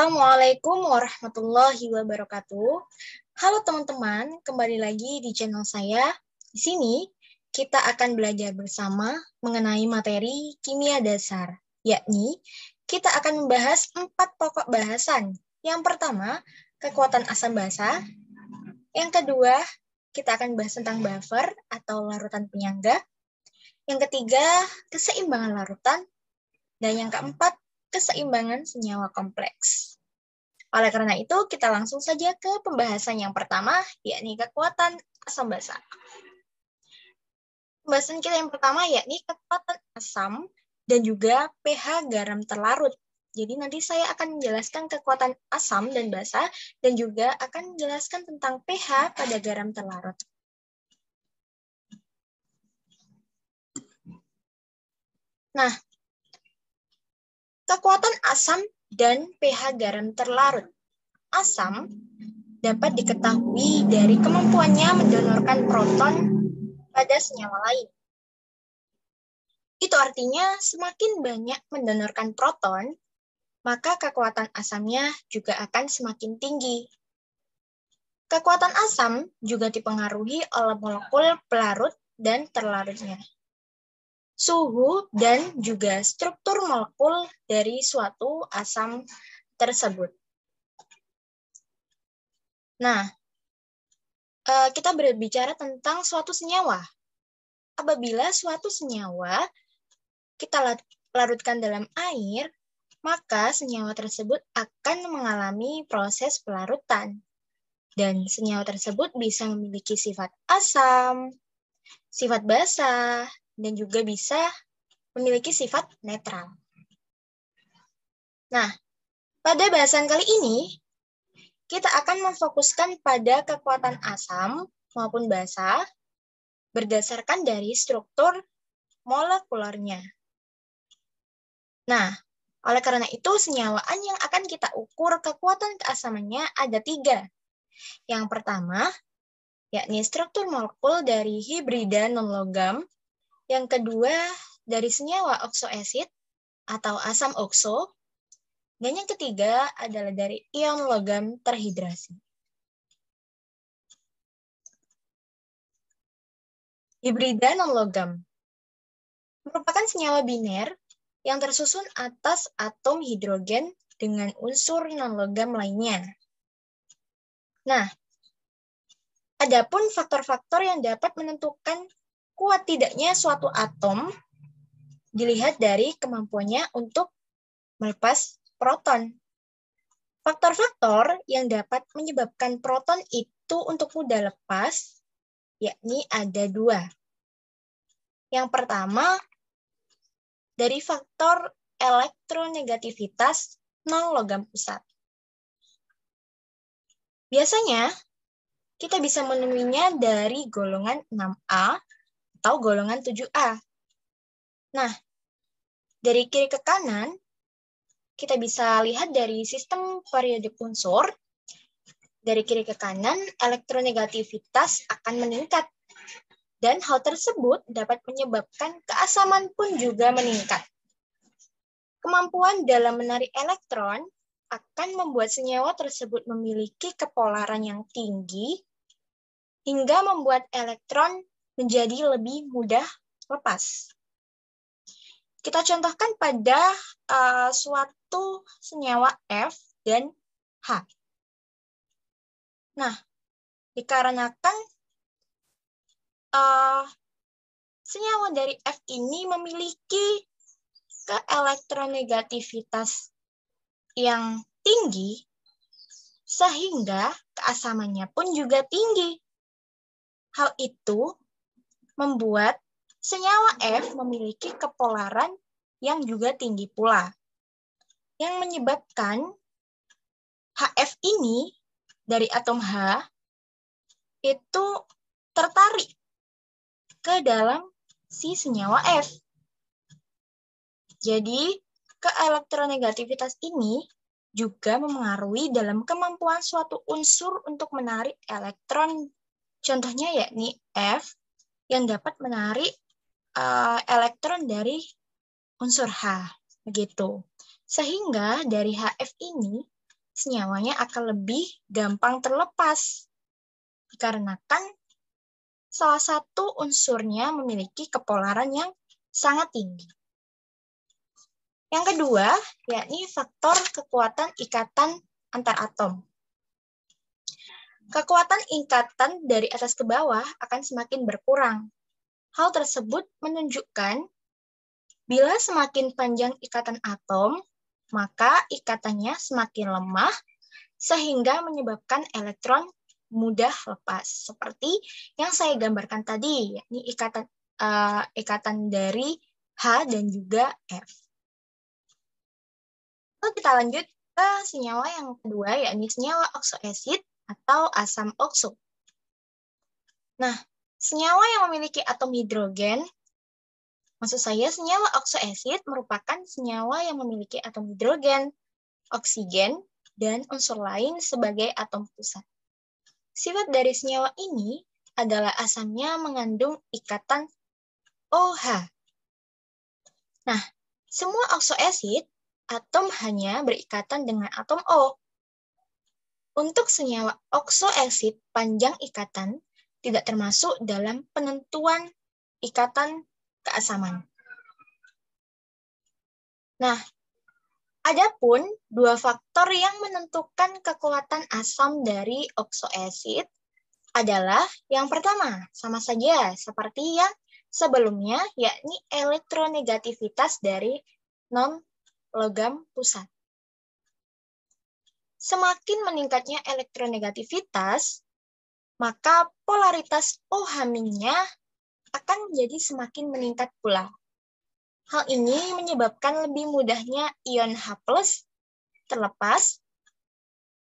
Assalamualaikum warahmatullahi wabarakatuh. Halo teman-teman, kembali lagi di channel saya. Di sini kita akan belajar bersama mengenai materi kimia dasar, yakni kita akan membahas 4 pokok bahasan. Yang pertama, kekuatan asam basa. Yang kedua, kita akan bahas tentang buffer atau larutan penyangga. Yang ketiga, keseimbangan larutan. Dan yang keempat, keseimbangan senyawa kompleks. Oleh karena itu, kita langsung saja ke pembahasan yang pertama, yakni kekuatan asam basa. Pembahasan kita yang pertama yakni kekuatan asam dan juga pH garam terlarut. Jadi nanti saya akan menjelaskan kekuatan asam dan basa dan juga akan menjelaskan tentang pH pada garam terlarut. Nah, kekuatan asam dan pH garam terlarut. Asam dapat diketahui dari kemampuannya mendonorkan proton pada senyawa lain. Itu artinya semakin banyak mendonorkan proton, maka kekuatan asamnya juga akan semakin tinggi. Kekuatan asam juga dipengaruhi oleh molekul pelarut dan terlarutnya, suhu, dan juga struktur molekul dari suatu asam tersebut. Nah, kita berbicara tentang suatu senyawa. Apabila suatu senyawa kita larutkan dalam air, maka senyawa tersebut akan mengalami proses pelarutan. Dan senyawa tersebut bisa memiliki sifat asam, sifat basa, dan juga bisa memiliki sifat netral. Nah, pada bahasan kali ini, kita akan memfokuskan pada kekuatan asam maupun basa berdasarkan dari struktur molekulernya. Nah, oleh karena itu senyawaan yang akan kita ukur kekuatan keasamannya ada 3. Yang pertama, yakni struktur molekul dari hibrida non-logam. Yang kedua, dari senyawa oksoasid atau asam okso. Dan yang ketiga adalah dari ion logam terhidrasi. Hibrida non-logam merupakan senyawa biner yang tersusun atas atom hidrogen dengan unsur non-logam lainnya. Nah, adapun faktor-faktor yang dapat menentukan kuat tidaknya suatu atom dilihat dari kemampuannya untuk melepas proton. Faktor-faktor yang dapat menyebabkan proton itu untuk mudah lepas, yakni ada 2. Yang pertama, dari faktor elektronegativitas non-logam pusat. Biasanya, kita bisa menemuinya dari golongan 6A atau golongan 7A. Nah, dari kiri ke kanan, kita bisa lihat dari sistem periodik unsur. Dari kiri ke kanan, elektronegativitas akan meningkat. Dan hal tersebut dapat menyebabkan keasaman pun juga meningkat. Kemampuan dalam menarik elektron akan membuat senyawa tersebut memiliki kepolaran yang tinggi hingga membuat elektron menjadi lebih mudah lepas. Kita contohkan pada suatu senyawa F dan H. Nah, dikarenakan senyawa dari F ini memiliki keelektronegativitas yang tinggi, sehingga keasamannya pun juga tinggi. Hal itu membuat senyawa F memiliki kepolaran yang juga tinggi pula, yang menyebabkan HF ini dari atom H itu tertarik ke dalam si senyawa F. Jadi, keelektronegativitas ini juga memengaruhi dalam kemampuan suatu unsur untuk menarik elektron. Contohnya yakni F yang dapat menarik elektron dari unsur H. Begitu. Sehingga dari HF ini senyawanya akan lebih gampang terlepas. Dikarenakan salah satu unsurnya memiliki kepolaran yang sangat tinggi. Yang kedua, yakni faktor kekuatan ikatan antar atom. Kekuatan ikatan dari atas ke bawah akan semakin berkurang. Hal tersebut menunjukkan bila semakin panjang ikatan atom, maka ikatannya semakin lemah sehingga menyebabkan elektron mudah lepas. Seperti yang saya gambarkan tadi, yakni ikatan dari H dan juga F. Lalu kita lanjut ke senyawa yang kedua, yakni senyawa oksoasid atau asam okso. Nah, senyawa yang memiliki atom hidrogen, maksud saya senyawa oksoasid merupakan senyawa yang memiliki atom hidrogen, oksigen, dan unsur lain sebagai atom pusat. Sifat dari senyawa ini adalah asamnya mengandung ikatan OH. Nah, semua oksoasid atom hanya berikatan dengan atom O. Untuk senyawa oksoasid panjang ikatan tidak termasuk dalam penentuan ikatan keasaman. Nah, adapun dua faktor yang menentukan kekuatan asam dari oksoasid adalah yang pertama, sama saja seperti yang sebelumnya, yakni elektronegativitas dari non-logam pusat. Semakin meningkatnya elektronegativitas, maka polaritas OH-nya akan menjadi semakin meningkat pula. Hal ini menyebabkan lebih mudahnya ion H+ terlepas.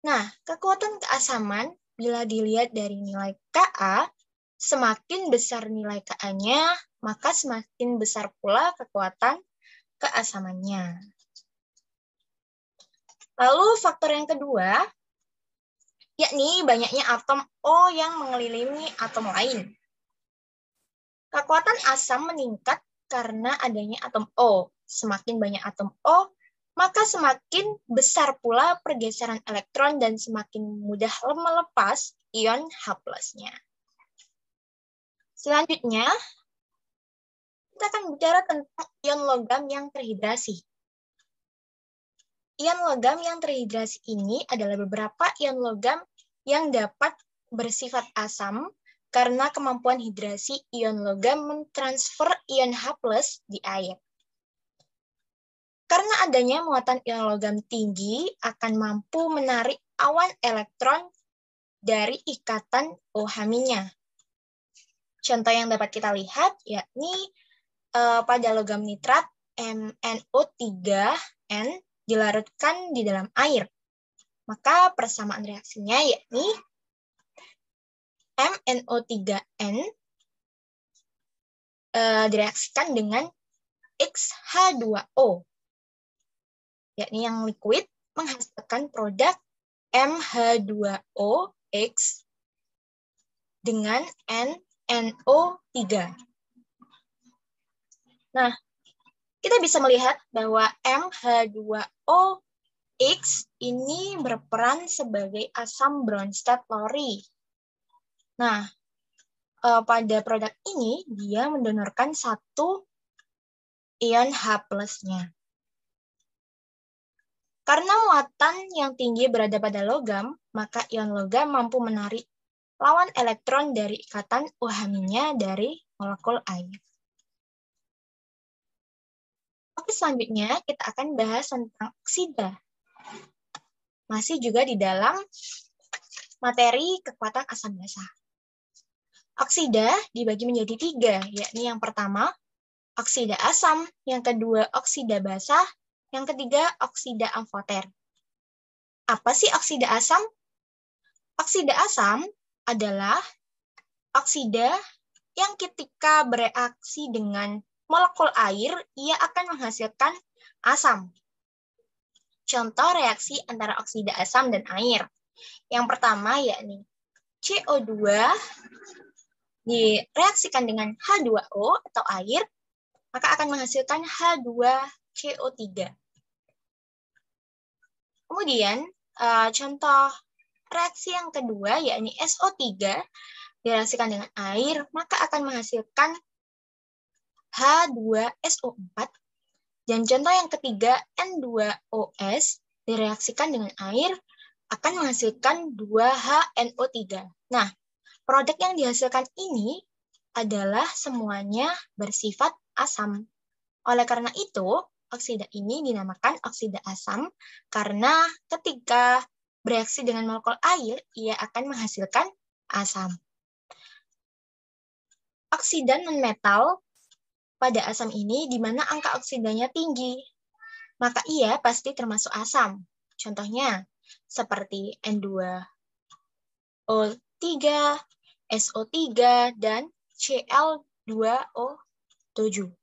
Nah, kekuatan keasaman bila dilihat dari nilai Ka, semakin besar nilai Ka-nya, maka semakin besar pula kekuatan keasamannya. Lalu faktor yang kedua, yakni banyaknya atom O yang mengelilingi atom lain. Kekuatan asam meningkat karena adanya atom O. Semakin banyak atom O, maka semakin besar pula pergeseran elektron dan semakin mudah melepas ion H+-nya. Selanjutnya, kita akan bicara tentang ion logam yang terhidrasi. Ion logam yang terhidrasi ini adalah beberapa ion logam yang dapat bersifat asam karena kemampuan hidrasi ion logam mentransfer ion H+ di air. Karena adanya muatan ion logam tinggi akan mampu menarik awan elektron dari ikatan OH-nya. Contoh yang dapat kita lihat yakni pada logam nitrat MnO3n dilarutkan di dalam air. Maka persamaan reaksinya yakni MnO3n direaksikan dengan XH2O, yakni yang liquid menghasilkan produk MH2OX dengan NNO3. Nah, kita bisa melihat bahwa MH2OX ini berperan sebagai asam Bronsted-Lowry. Nah, pada produk ini dia mendonorkan satu ion H+-nya. Karena muatan yang tinggi berada pada logam, maka ion logam mampu menarik lawan elektron dari ikatan OH-nya dari molekul air. Oke, selanjutnya kita akan bahas tentang oksida. Masih juga di dalam materi kekuatan asam basa. Oksida dibagi menjadi 3, yakni yang pertama, oksida asam, yang kedua, oksida basa, yang ketiga, oksida amfoter. Apa sih oksida asam? Oksida asam adalah oksida yang ketika bereaksi dengan molekul air, ia akan menghasilkan asam. Contoh reaksi antara oksida asam dan air. Yang pertama yakni CO2 direaksikan dengan H2O atau air, maka akan menghasilkan H2CO3. Kemudian contoh reaksi yang kedua, yakni SO3, direaksikan dengan air, maka akan menghasilkan H2SO4. Dan contoh yang ketiga, N2OS, direaksikan dengan air, akan menghasilkan 2HNO3. Nah, produk yang dihasilkan ini adalah semuanya bersifat asam. Oleh karena itu, oksida ini dinamakan oksida asam karena ketika bereaksi dengan molekul air, ia akan menghasilkan asam. Oksida non-metal pada asam ini di mana angka oksidanya tinggi, maka ia pasti termasuk asam. Contohnya seperti N2O3, SO3, dan Cl2O7.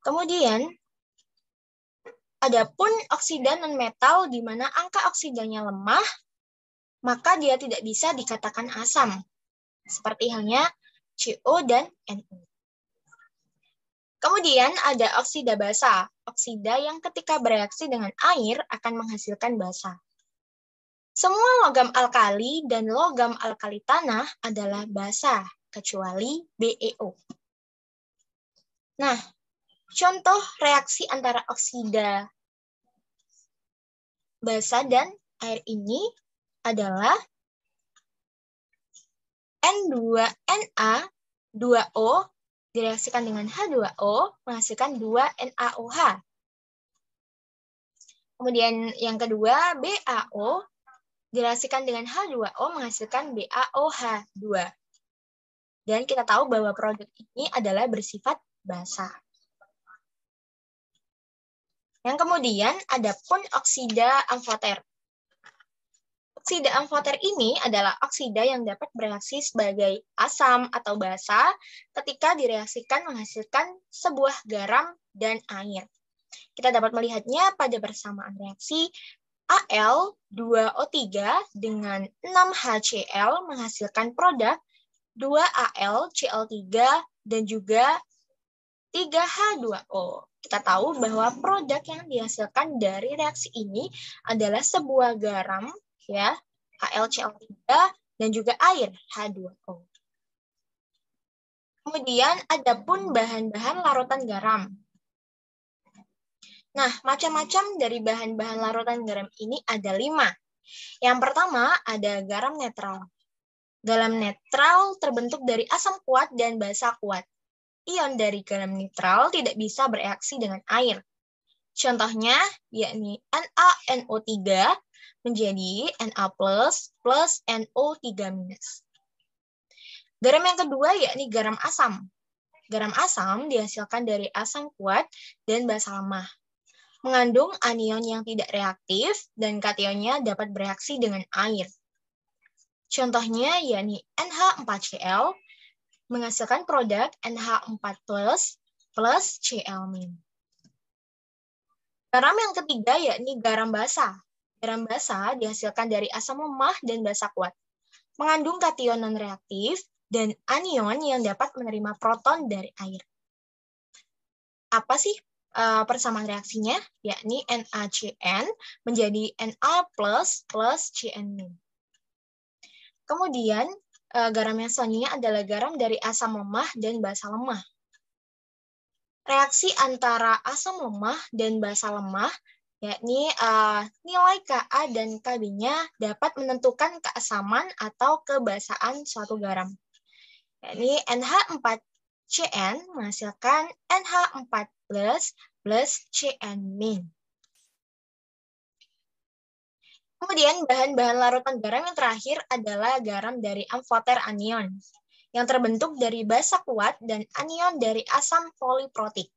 Kemudian, adapun oksida non-metal di mana angka oksidanya lemah, maka dia tidak bisa dikatakan asam, seperti halnya CO dan NO. Kemudian ada oksida basa, oksida yang ketika bereaksi dengan air akan menghasilkan basa. Semua logam alkali dan logam alkali tanah adalah basa, kecuali BeO. Nah, contoh reaksi antara oksida basa dan air ini adalah N2Na2O direaksikan dengan H2O menghasilkan 2NaOH. Kemudian yang kedua, BaO direaksikan dengan H2O menghasilkan BaOH2. Dan kita tahu bahwa produk ini adalah bersifat basa. Yang kemudian ada pun oksida amfoter. Oksida amfoter ini adalah oksida yang dapat bereaksi sebagai asam atau basa ketika direaksikan menghasilkan sebuah garam dan air. Kita dapat melihatnya pada persamaan reaksi Al2O3 dengan 6HCl menghasilkan produk 2AlCl3 dan juga 3H2O. Kita tahu bahwa produk yang dihasilkan dari reaksi ini adalah sebuah garam, ya, AlCl3 dan juga air H2O. Kemudian ada pun bahan-bahan larutan garam. Nah, macam-macam dari bahan-bahan larutan garam ini ada 5. Yang pertama ada garam netral. Garam netral terbentuk dari asam kuat dan basa kuat. Ion dari garam netral tidak bisa bereaksi dengan air. Contohnya yakni NaNO3 menjadi Na+ plus NO3-. Garam yang kedua yakni garam asam. Garam asam dihasilkan dari asam kuat dan basa lemah. Mengandung anion yang tidak reaktif dan kationnya dapat bereaksi dengan air. Contohnya yakni NH4Cl menghasilkan produk NH4+ plus Cl-. Garam yang ketiga yakni garam basa. Garam basa dihasilkan dari asam lemah dan basa kuat. Mengandung kation non-reaktif dan anion yang dapat menerima proton dari air. Apa sih persamaan reaksinya? Yakni NaCN menjadi Na+ plus Cn-. Kemudian, garam yang selanjutnya adalah garam dari asam lemah dan basa lemah. Reaksi antara asam lemah dan basa lemah, yakni nilai Ka dan Kb-nya dapat menentukan keasaman atau kebasaan suatu garam. Yakni NH4Cn menghasilkan NH4+ plus Cn-. Kemudian bahan-bahan larutan garam yang terakhir adalah garam dari amfoter anion, yang terbentuk dari basa kuat dan anion dari asam poliprotik.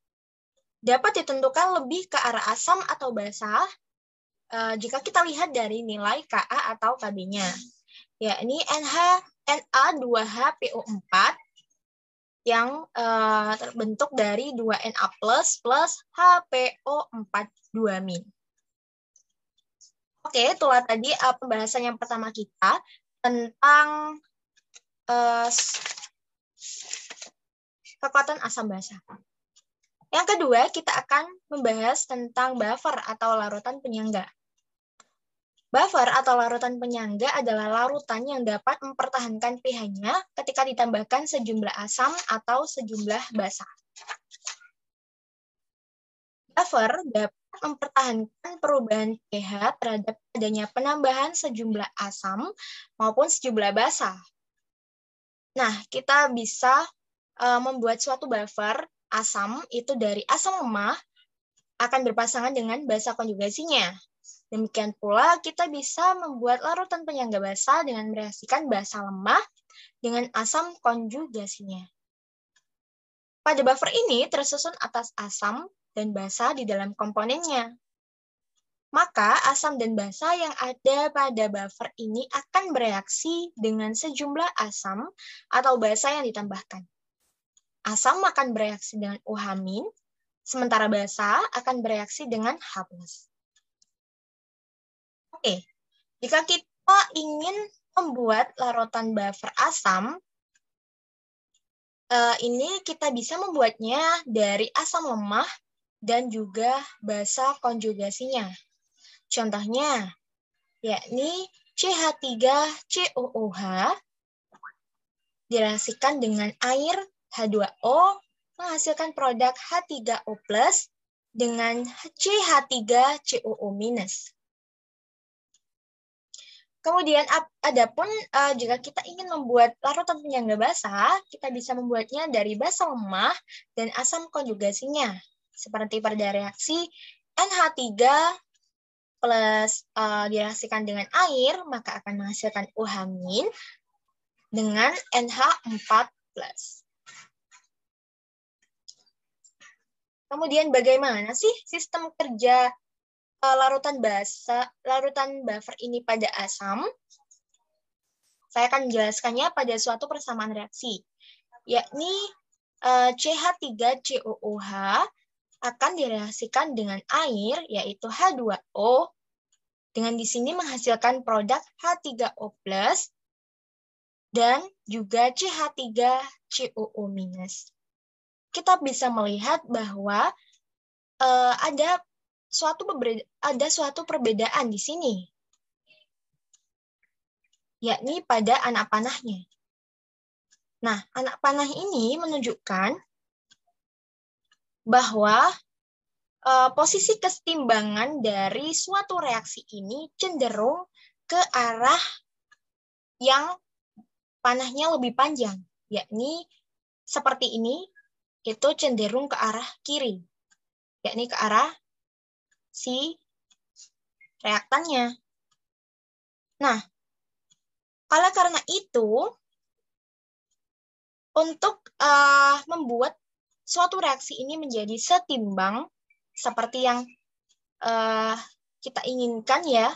Dapat ditentukan lebih ke arah asam atau basa jika kita lihat dari nilai Ka atau Kb-nya, yakni Na2HPO4 yang terbentuk dari 2Na+ plus HPO4 2-. Oke, itulah tadi pembahasan yang pertama kita tentang kekuatan asam basa. Yang kedua, kita akan membahas tentang buffer atau larutan penyangga. Buffer atau larutan penyangga adalah larutan yang dapat mempertahankan pH-nya ketika ditambahkan sejumlah asam atau sejumlah basa. Buffer dapat mempertahankan perubahan pH terhadap adanya penambahan sejumlah asam maupun sejumlah basa. Nah, kita bisa membuat suatu buffer asam itu dari asam lemah akan berpasangan dengan basa konjugasinya. Demikian pula kita bisa membuat larutan penyangga basa dengan mereaksikan basa lemah dengan asam konjugasinya. Pada buffer ini tersusun atas asam dan basa di dalam komponennya. Maka asam dan basa yang ada pada buffer ini akan bereaksi dengan sejumlah asam atau basa yang ditambahkan. Asam akan bereaksi dengan OH-, sementara basa akan bereaksi dengan H+. Oke, jika kita ingin membuat larutan buffer asam, ini kita bisa membuatnya dari asam lemah dan juga basa konjugasinya. Contohnya, yakni CH3COOH direaksikan dengan air H2O menghasilkan produk H3O+ dengan CH3COO-. Kemudian adapun jika kita ingin membuat larutan penyangga basa, kita bisa membuatnya dari basa lemah dan asam konjugasinya. Seperti pada reaksi NH3 plus direaksikan dengan air, maka akan menghasilkan OH- dengan NH4+. Kemudian bagaimana sih sistem kerja larutan buffer ini pada asam? Saya akan menjelaskannya pada suatu persamaan reaksi, yakni CH3COOH akan direaksikan dengan air, yaitu H2O, dengan di sini menghasilkan produk H3O+, dan juga CH3COO-. Kita bisa melihat bahwa ada suatu perbedaan di sini, yakni pada anak panahnya. Nah, anak panah ini menunjukkan bahwa posisi kesetimbangan dari suatu reaksi ini cenderung ke arah yang panahnya lebih panjang, yakni seperti ini, itu cenderung ke arah kiri, yakni ke arah si reaktannya. Nah, oleh karena itu, untuk membuat suatu reaksi ini menjadi setimbang, seperti yang kita inginkan ya,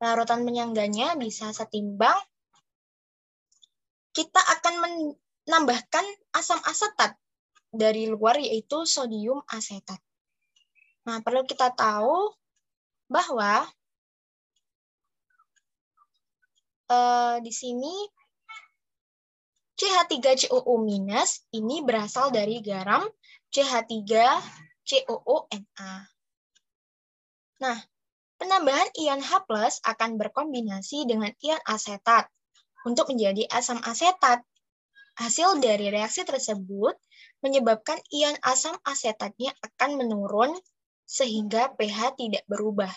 larutan penyangganya bisa setimbang, kita akan menambahkan asam asetat dari luar, yaitu sodium asetat. Nah, perlu kita tahu bahwa di sini CH3COO- ini berasal dari garam CH3COONa. Nah, penambahan ion H+ akan berkombinasi dengan ion asetat untuk menjadi asam asetat. Hasil dari reaksi tersebut menyebabkan ion asam asetatnya akan menurun sehingga pH tidak berubah.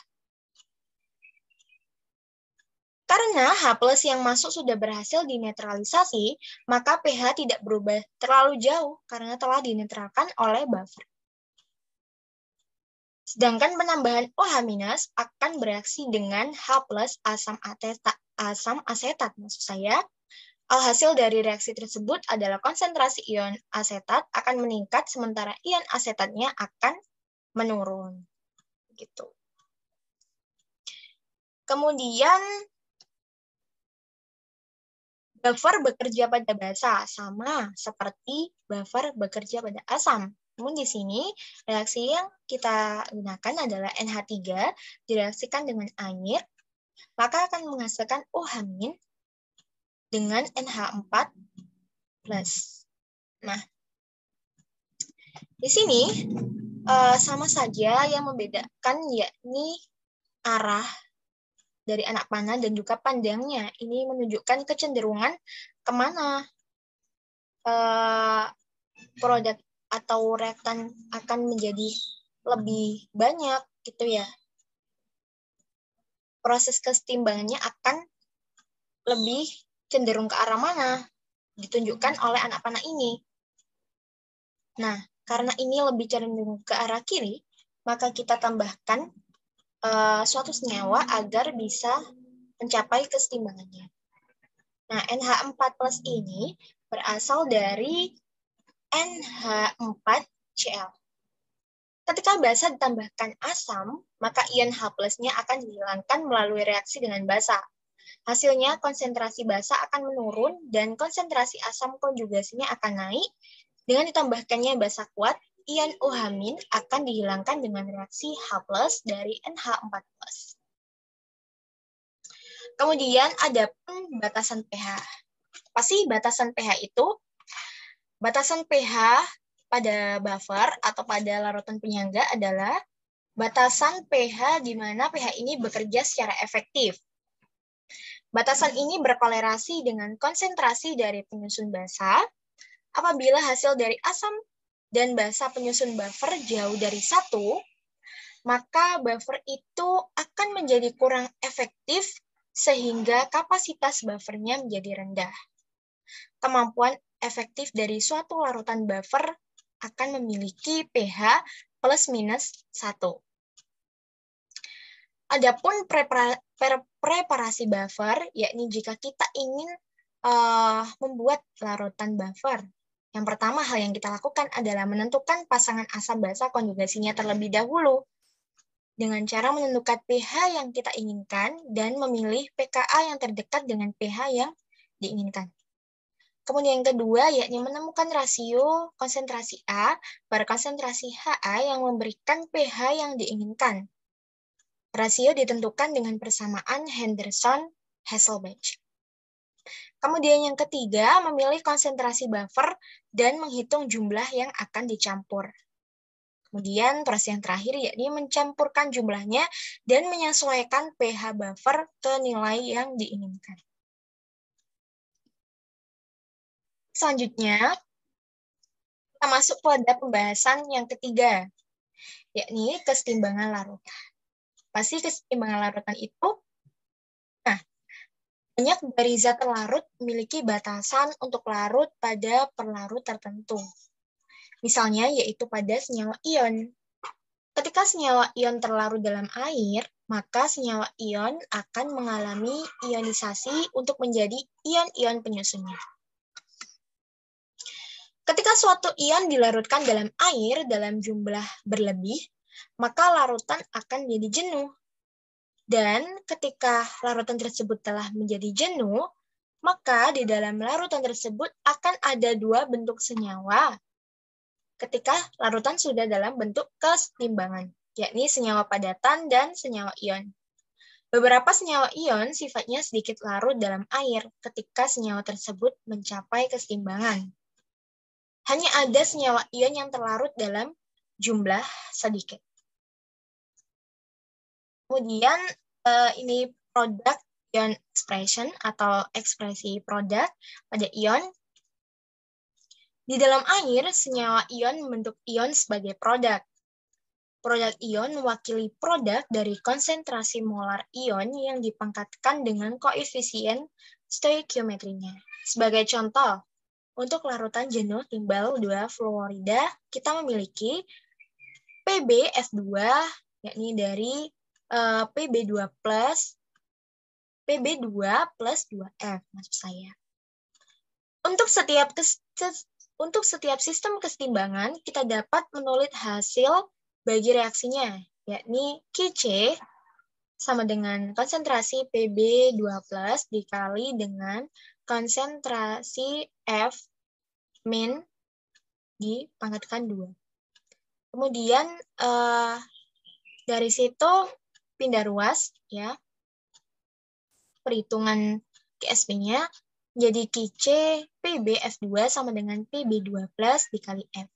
Karena H+ yang masuk sudah berhasil dinetralisasi, maka pH tidak berubah terlalu jauh karena telah dinetralkan oleh buffer. Sedangkan penambahan OH- akan bereaksi dengan H+ asam asetat maksud saya. Alhasil dari reaksi tersebut adalah konsentrasi ion asetat akan meningkat sementara ion asetatnya akan menurun. Gitu. Kemudian buffer bekerja pada basa sama seperti buffer bekerja pada asam. Namun di sini reaksi yang kita gunakan adalah NH3 direaksikan dengan air, maka akan menghasilkan OH- dengan NH4+. Nah, di sini sama saja yang membedakan yakni arah dari anak panah dan juga panjangnya. Ini menunjukkan kecenderungan kemana produk atau reaktan akan menjadi lebih banyak gitu ya. Proses kesetimbangannya akan lebih cenderung ke arah mana ditunjukkan oleh anak panah ini. Nah, karena ini lebih cenderung ke arah kiri, maka kita tambahkan suatu senyawa agar bisa mencapai kesetimbangannya. Nah, NH4+ ini berasal dari NH4Cl. Ketika basa ditambahkan asam, maka ion H+-nya akan dihilangkan melalui reaksi dengan basa. Hasilnya, konsentrasi basa akan menurun dan konsentrasi asam konjugasinya akan naik. Dengan ditambahkannya basa kuat, ion OH- akan dihilangkan dengan reaksi H+ dari NH4+. Kemudian ada batasan pH. Apa sih batasan pH itu? Batasan pH pada buffer atau pada larutan penyangga adalah batasan pH di mana pH ini bekerja secara efektif. Batasan ini berkolerasi dengan konsentrasi dari penyusun basa. Apabila hasil dari asam dan basa penyusun buffer jauh dari 1, maka buffer itu akan menjadi kurang efektif sehingga kapasitas buffernya menjadi rendah. Kemampuan efektif dari suatu larutan buffer akan memiliki pH +-1. Adapun preparasi buffer, yakni jika kita ingin membuat larutan buffer, yang pertama hal yang kita lakukan adalah menentukan pasangan asam basa konjugasinya terlebih dahulu dengan cara menentukan pH yang kita inginkan dan memilih pKa yang terdekat dengan pH yang diinginkan. Kemudian yang kedua, yakni menemukan rasio konsentrasi A per konsentrasi Ha yang memberikan pH yang diinginkan. Rasio ditentukan dengan persamaan Henderson-Hasselbalch. Kemudian yang ketiga, memilih konsentrasi buffer dan menghitung jumlah yang akan dicampur. Kemudian proses yang terakhir yakni mencampurkan jumlahnya dan menyesuaikan pH buffer ke nilai yang diinginkan. Selanjutnya, kita masuk pada pembahasan yang ketiga, yakni kesetimbangan larutan. Pasti kesetimbangan larutan itu, banyak dari zat larut memiliki batasan untuk larut pada perlarut tertentu. Misalnya, yaitu pada senyawa ion. Ketika senyawa ion terlarut dalam air, maka senyawa ion akan mengalami ionisasi untuk menjadi ion-ion penyusunnya. Ketika suatu ion dilarutkan dalam air dalam jumlah berlebih, maka larutan akan menjadi jenuh. Dan ketika larutan tersebut telah menjadi jenuh, maka di dalam larutan tersebut akan ada dua bentuk senyawa ketika larutan sudah dalam bentuk kesetimbangan, yakni senyawa padatan dan senyawa ion. Beberapa senyawa ion sifatnya sedikit larut dalam air ketika senyawa tersebut mencapai kesetimbangan. Hanya ada senyawa ion yang terlarut dalam jumlah sedikit. Kemudian ini produk ion expression atau ekspresi produk pada ion. Di dalam air, senyawa ion membentuk ion sebagai produk. Produk ion mewakili produk dari konsentrasi molar ion yang dipangkatkan dengan koefisien stoikiometrinya. Sebagai contoh, untuk larutan jenuh timbal 2 fluorida, kita memiliki PbF2, yakni dari Pb2 plus 2F, maksud saya. Untuk setiap sistem kesetimbangan, kita dapat menulis hasil bagi reaksinya, yakni Qc sama dengan konsentrasi Pb2 plus dikali dengan konsentrasi F min dipangkatkan 2. Kemudian dari situ pindah ruas, ya, perhitungan QSP-nya jadi Qc PbF2 sama dengan Pb2 plus dikali F.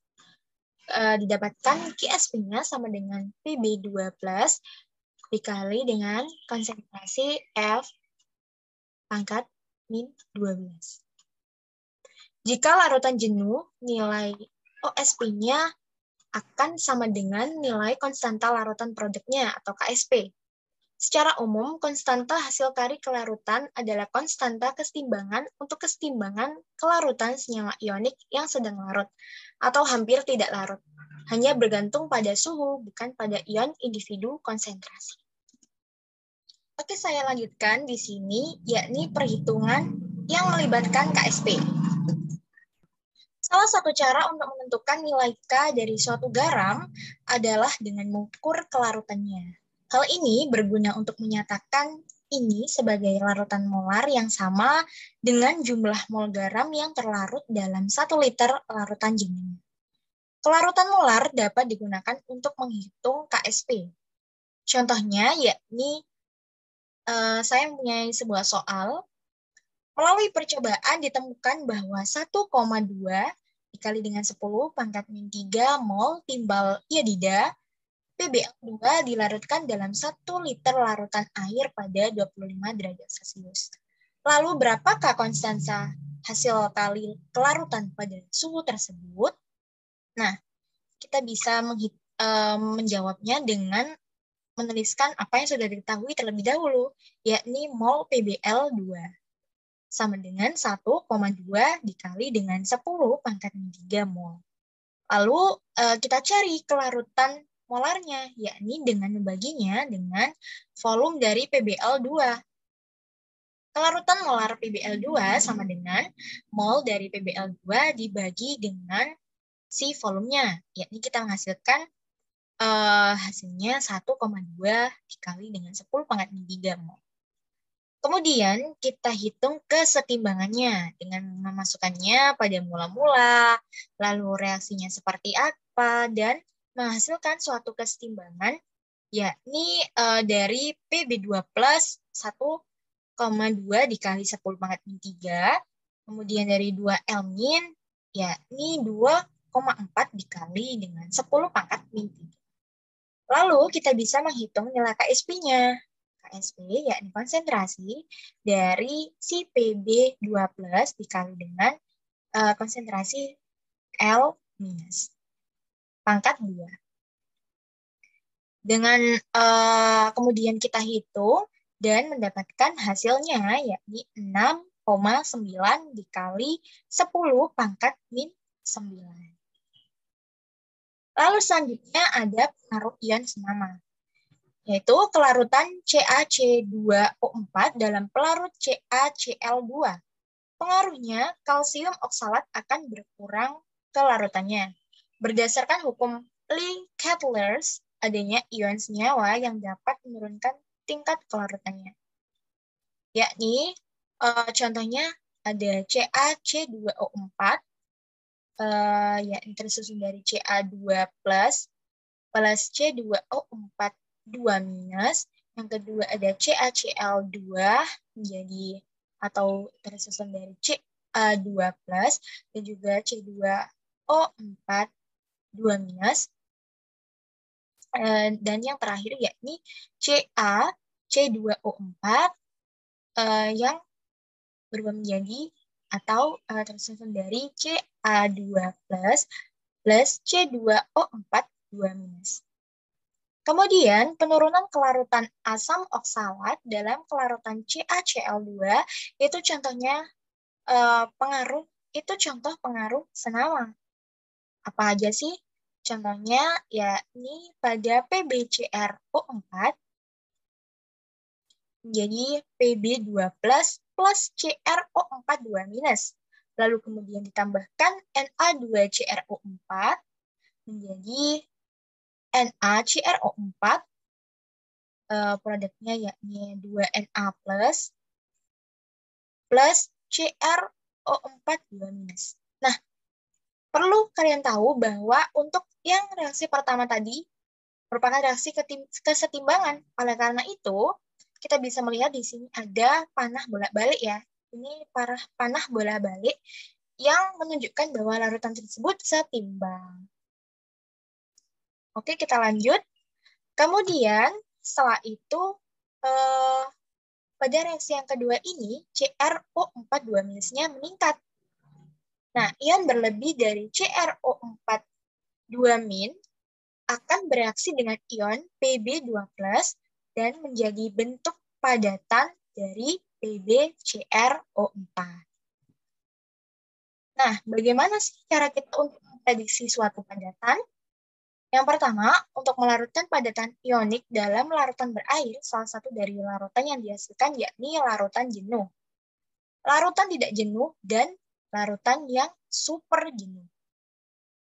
Didapatkan QSP-nya sama dengan Pb2 plus dikali dengan konsentrasi F pangkat min 12. Jika larutan jenuh, nilai OSP-nya akan sama dengan nilai konstanta larutan produknya atau KSP. Secara umum, konstanta hasil kari kelarutan adalah konstanta kesetimbangan untuk kesetimbangan kelarutan senyawa ionik yang sedang larut atau hampir tidak larut. Hanya bergantung pada suhu, bukan pada ion individu konsentrasi. Oke, saya lanjutkan di sini, yakni perhitungan yang melibatkan KSP. Salah satu cara untuk menentukan nilai K dari suatu garam adalah dengan mengukur kelarutannya. Hal ini berguna untuk menyatakan ini sebagai larutan molar yang sama dengan jumlah mol garam yang terlarut dalam 1 liter larutan jenuh. Kelarutan molar dapat digunakan untuk menghitung KSP. Contohnya yakni saya mempunyai sebuah soal. Melalui percobaan ditemukan bahwa 1,2 dikali dengan 10 pangkat min 3 mol timbal iodida PbL2 dilarutkan dalam 1 liter larutan air pada 25 derajat Celcius. Lalu berapakah konstanta hasil kali kelarutan pada suhu tersebut? Nah, kita bisa menjawabnya dengan menuliskan apa yang sudah diketahui terlebih dahulu, yakni mol PbL2. Sama dengan 1,2 dikali dengan 10 pangkat min 3 mol. Lalu kita cari kelarutan molarnya, yakni dengan membaginya dengan volume dari PbL2. Kelarutan molar PbL2 sama dengan mol dari PbL2 dibagi dengan si volumenya, yakni kita menghasilkan hasilnya 1,2 dikali dengan 10 pangkat min 3 mol. Kemudian kita hitung kesetimbangannya dengan memasukkannya pada mula-mula, lalu reaksinya seperti apa, dan menghasilkan suatu kesetimbangan, yakni dari Pb2 plus 1,2 dikali 10 pangkat min 3, kemudian dari 2L min, yakni 2,4 dikali dengan 10 pangkat min 3. Lalu kita bisa menghitung nilai KSP-nya. KSP yakni konsentrasi dari si Pb2 plus dikali dengan konsentrasi L minus pangkat 2. Dengan kemudian kita hitung dan mendapatkan hasilnya yakni 6,9 dikali 10 pangkat min 9. Lalu selanjutnya ada pengaruh ion senama, yaitu kelarutan CaC2O4 dalam pelarut CaCl2. Pengaruhnya, kalsium oksalat akan berkurang kelarutannya. Berdasarkan hukum Lee-Kettler's, adanya ion senyawa yang dapat menurunkan tingkat kelarutannya. Yakni, contohnya ada CaC2O4, yakni tersusun dari Ca2 plus C2O4 2 minus, yang kedua ada CaCl2 menjadi atau tersusun dari Ca2 plus dan juga C2O4 2 minus, dan yang terakhir yakni C2O4 yang berubah menjadi atau tersusun dari Ca2 plus C2O4 2 minus. Kemudian, penurunan kelarutan asam oksalat dalam kelarutan CaCl2 itu contohnya contoh pengaruh senama. Apa aja sih? Contohnya yakni pada PbCrO4 menjadi Pb2 plus CrO4 2 minus. Lalu kemudian ditambahkan Na2CrO4 menjadi NaCrO4, produknya yakni 2Na plus CrO4 2 minus. Nah, perlu kalian tahu bahwa untuk yang reaksi pertama tadi merupakan reaksi kesetimbangan. Oleh karena itu, kita bisa melihat di sini ada panah bolak-balik ya. Ini panah bolak-balik yang menunjukkan bahwa larutan tersebut setimbang. Oke, kita lanjut. Kemudian, setelah itu pada reaksi yang kedua ini CrO4 2- meningkat. Nah, ion berlebih dari CrO4 2- akan bereaksi dengan ion Pb2+ dan menjadi bentuk padatan dari PbCrO4. Nah, bagaimana sih cara kita untuk memprediksi suatu padatan? Yang pertama, untuk melarutkan padatan ionik dalam larutan berair, salah satu dari larutan yang dihasilkan yakni larutan jenuh, larutan tidak jenuh, dan larutan yang super jenuh.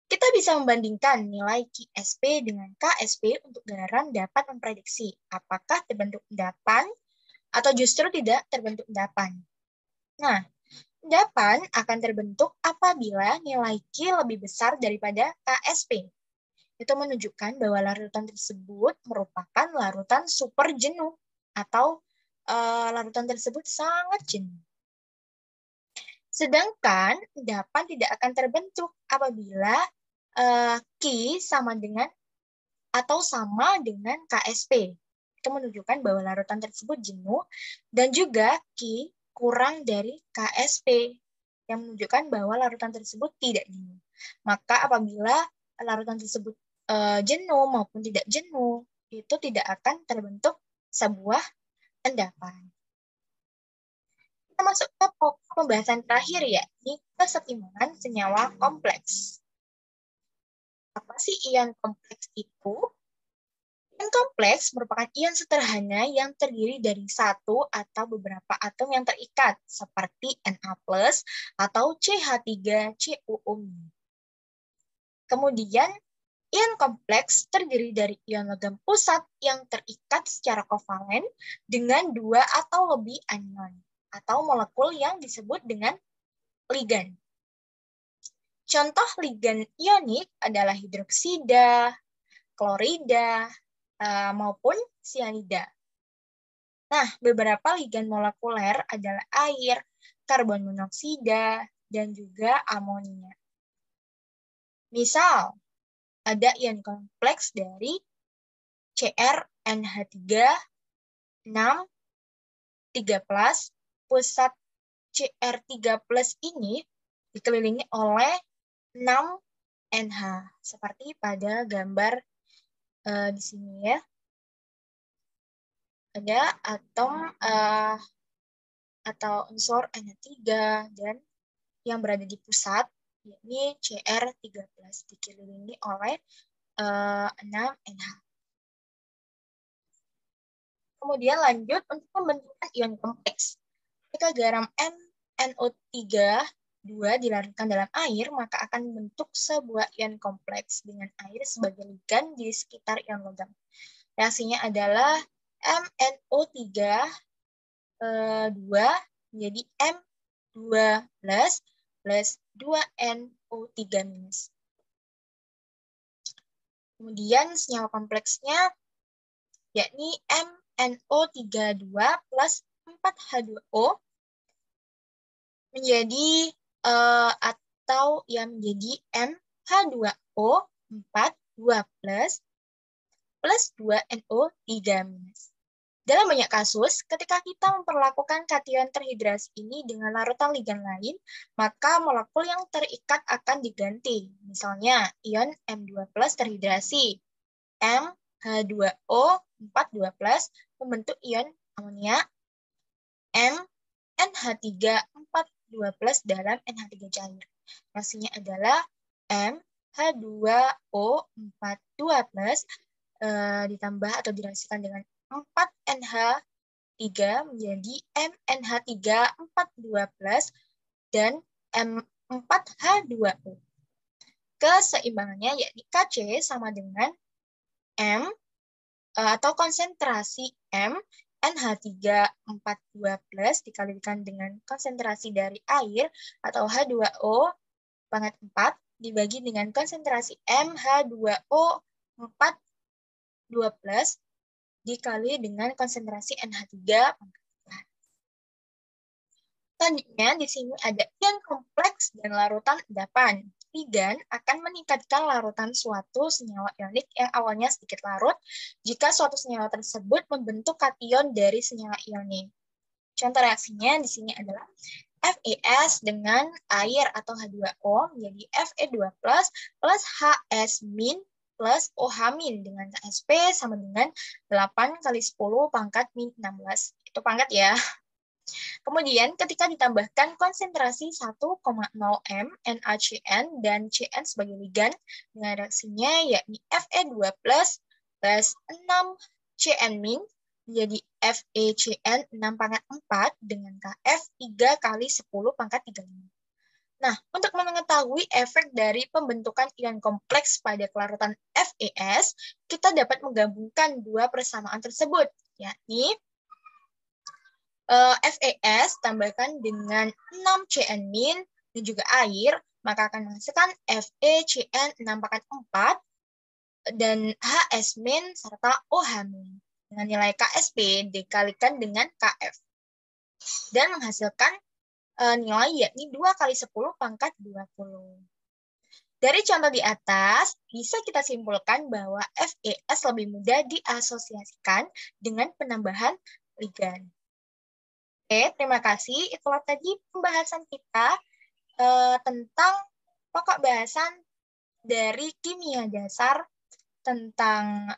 Kita bisa membandingkan nilai QSP dengan KSP untuk garam dapat memprediksi apakah terbentuk endapan atau justru tidak terbentuk endapan. Nah, endapan akan terbentuk apabila nilai Q lebih besar daripada KSP. Itu menunjukkan bahwa larutan tersebut merupakan larutan super jenuh atau larutan tersebut sangat jenuh. Sedangkan endapan tidak akan terbentuk apabila Q sama dengan KSP. Itu menunjukkan bahwa larutan tersebut jenuh dan juga Q kurang dari KSP yang menunjukkan bahwa larutan tersebut tidak jenuh. Maka apabila larutan tersebut jenuh maupun tidak jenuh, itu tidak akan terbentuk sebuah endapan. Kita masuk ke pembahasan terakhir yakni kesetimbangan senyawa kompleks. Apa sih ion kompleks itu? Ion kompleks merupakan ion sederhana yang terdiri dari satu atau beberapa atom yang terikat, seperti Na+ atau CH3CuO-. Kemudian, ion kompleks terdiri dari ion logam pusat yang terikat secara kovalen dengan dua atau lebih anion, atau molekul yang disebut dengan ligan. Contoh ligan ionik adalah hidroksida, klorida, maupun sianida. Nah, beberapa ligan molekuler adalah air, karbon monoksida, dan juga amonia. Misal, ada ion kompleks dari CrNH3 6 3+, pusat Cr3+ ini dikelilingi oleh 6 NH, seperti pada gambar di sini ya. Ada atom atau unsur NH3 dan yang berada di pusat, yakni Cr3+, dikelilingi oleh 6 NH. Kemudian lanjut untuk pembentukan ion kompleks. Jika garam NO3 dilarutkan dalam air, maka akan membentuk sebuah ion kompleks dengan air sebagai ligan di sekitar ion logam. Reaksinya adalah MnO3 menjadi M2+ plus 2NO3-. Kemudian senyawa kompleksnya yakni MnO32 plus 4H2O menjadi menjadi MH2O 4 plus 2NO3-. Dalam banyak kasus, ketika kita memperlakukan kation terhidrasi ini dengan larutan ligan lain, maka molekul yang terikat akan diganti. Misalnya, ion M2+ terhidrasi, MH2O 4 membentuk ion amonia, MNH3 4 dalam NH3 cair. Reaksinya adalah MH2O 4 ditambah atau direaksikan dengan 4NH3 menjadi MNH3 4 dan M4H2O. Keseimbangannya yakni Kc sama dengan M atau konsentrasi M NH3 4 dikalikan dengan konsentrasi dari air atau H2O pangkat 4 dibagi dengan konsentrasi MH2O 4 dikali dengan konsentrasi NH3 pangkat 4. Selanjutnya di sini ada ion kompleks dan larutan endapan. ligan akan meningkatkan larutan suatu senyawa ionik yang awalnya sedikit larut jika suatu senyawa tersebut membentuk kation dari senyawa ionik. Contoh reaksinya di sini adalah FeS dengan air atau H2O menjadi Fe2+ plus HS- plus OH- dengan Ksp sama dengan 8 kali 10 pangkat min 16. Itu pangkat ya. Kemudian ketika ditambahkan konsentrasi 1,0 m NaCN dan Cn sebagai ligan dengan reaksinya yakni Fe2+ plus 6 Cn- menjadi FeCN 6 pangkat 4 dengan Kf 3 kali 10 pangkat 35. Nah, untuk mengetahui efek dari pembentukan ion kompleks pada kelarutan FeS, kita dapat menggabungkan dua persamaan tersebut, yakni FeS tambahkan dengan 6 Cn- dan juga air, maka akan menghasilkan FeCN 6 pangkat 4 dan HS- serta OH- dengan nilai Ksp dikalikan dengan Kf dan menghasilkan nilai yakni 2 kali 10 pangkat 20. Dari contoh di atas, bisa kita simpulkan bahwa FeS lebih mudah diasosiasikan dengan penambahan ligan. Oke, terima kasih. Itulah tadi pembahasan kita tentang pokok bahasan dari kimia dasar tentang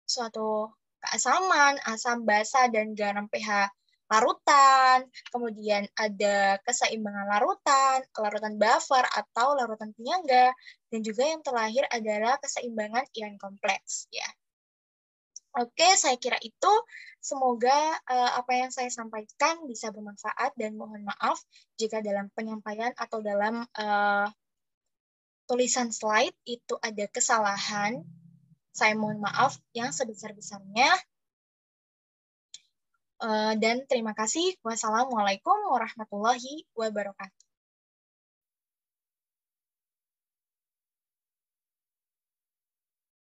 suatu keasaman, asam basa, dan garam pH larutan, kemudian ada keseimbangan larutan, larutan buffer atau larutan penyangga, dan juga yang terakhir adalah keseimbangan ion kompleks. Ya. Oke, saya kira itu. Semoga apa yang saya sampaikan bisa bermanfaat dan mohon maaf jika dalam penyampaian atau dalam tulisan slide itu ada kesalahan. Saya mohon maaf yang sebesar-besarnya. Dan terima kasih. Wassalamualaikum warahmatullahi wabarakatuh.